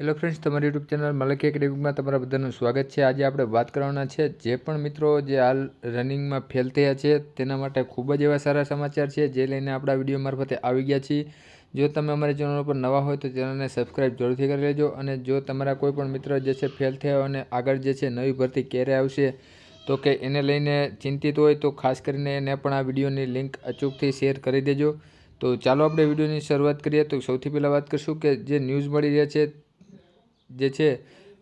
Hello friends, તમારી YouTube channel મલકી એકેડેમીમાં તમારા બધાનું સ્વાગત છે। આજે આપણે વાત કરવાના છે જે પણ મિત્રો જે હાલ રનિંગમાં ફેલ થયા છે તેના માટે ખૂબ જ એવા સારા સમાચાર છે, જે લઈને આપણા વિડીયો મારફતે આવી ગયા છીએ। જો તમે અમારી ચેનલ પર નવા હોય તો ચેનલને સબસ્ક્રાઈબ જરૂરથી કરી લેજો, અને જો તમારા કોઈ પણ મિત્ર જે છે ફેલ થયા હોય અને આગળ જે છે નવી ભરતી ક્યારે આવશે તો કે એને લઈને ચિંતિત હોય તો ખાસ કરીને એને પણ આ વિડીયોની લિંક અચૂકથી શેર કરી દેજો। તો ચાલો આપણે વિડીયોની શરૂઆત કરીએ। તો સૌથી પહેલાં વાત કરીશું કે જે ન્યૂઝ મળી રહ્યા છે જે છે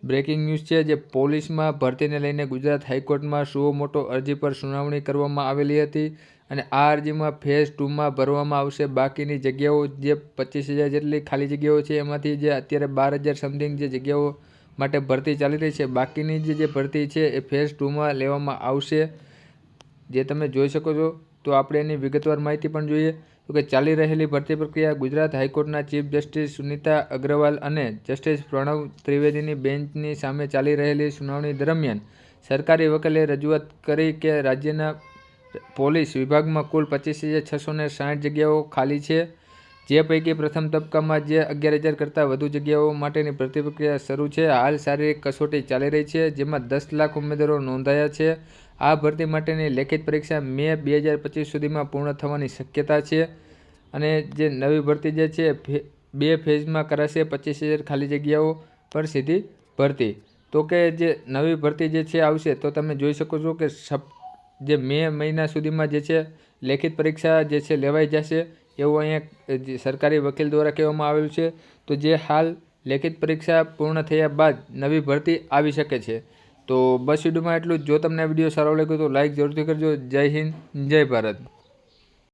બ્રેકિંગ ન્યૂઝ છે, જે પોલીસમાં ભરતીને લઈને ગુજરાત હાઈકોર્ટમાં સુઓ મોટો અરજી પર સુનાવણી કરવામાં આવેલી હતી, અને આ અરજીમાં ફેઝ 2માં ભરવામાં આવશે બાકીની જગ્યાઓ। જે 25,000 જેટલી ખાલી જગ્યાઓ છે એમાંથી જે અત્યારે 12,000 સમથિંગ જે જગ્યાઓ માટે ભરતી ચાલી રહી છે, બાકીની જે ભરતી છે એ ફેઝ 2માં લેવામાં આવશે, જે તમે જોઈ શકો છો। તો આપણે એની વિગતવાર માહિતી પણ જોઈએ તો કે ચાલી રહેલી ભરતી પ્રક્રિયા ગુજરાત હાઈકોર્ટના ચીફ જસ્ટિસ સુનિતા અગ્રવાલ અને જસ્ટિસ પ્રણવ ત્રિવેદીની બેન્ચની સામે ચાલી રહેલી સુનાવણી દરમિયાન સરકારી વકીલે રજૂઆત કરી કે રાજ્યના પોલીસ વિભાગમાં કુલ 25,660 જગ્યાઓ ખાલી છે, જે પૈકી પ્રથમ તબક્કામાં જે 11,000 કરતાં વધુ જગ્યાઓ માટેની ભરતી પ્રક્રિયા શરૂ છે। હાલ શારીરિક કસોટી ચાલી રહી છે, જેમાં 10 લાખ ઉમેદવારો નોંધાયા છે। આ ભરતી માટેની લેખિત પરીક્ષા મે 2025 સુધીમાં પૂર્ણ થવાની શક્યતા છે, અને જે નવી ભરતી જે છે 2 ફેઝમાં કરાશે। 25,000 ખાલી જગ્યાઓ પર સીધી ભરતી। તો કે જે નવી ભરતી જે છે આવશે તો તમે જોઈ શકો છો કે જે મે મહિના સુધીમાં જે છે લેખિત પરીક્ષા જે છે લેવાઈ જશે, એવું અહીંયા સરકારી વકીલ દ્વારા કહેવામાં આવેલું છે। તો જે હાલ લેખિત પરીક્ષા પૂર્ણ થયા બાદ નવી ભરતી આવી શકે છે। તો બસ વિડીયોમાં એટલું જ। જો તમને આ વિડીયો સારો લાગ્યો તો લાઇક જરૂરથી કરજો। જય હિન્દ, જય ભારત।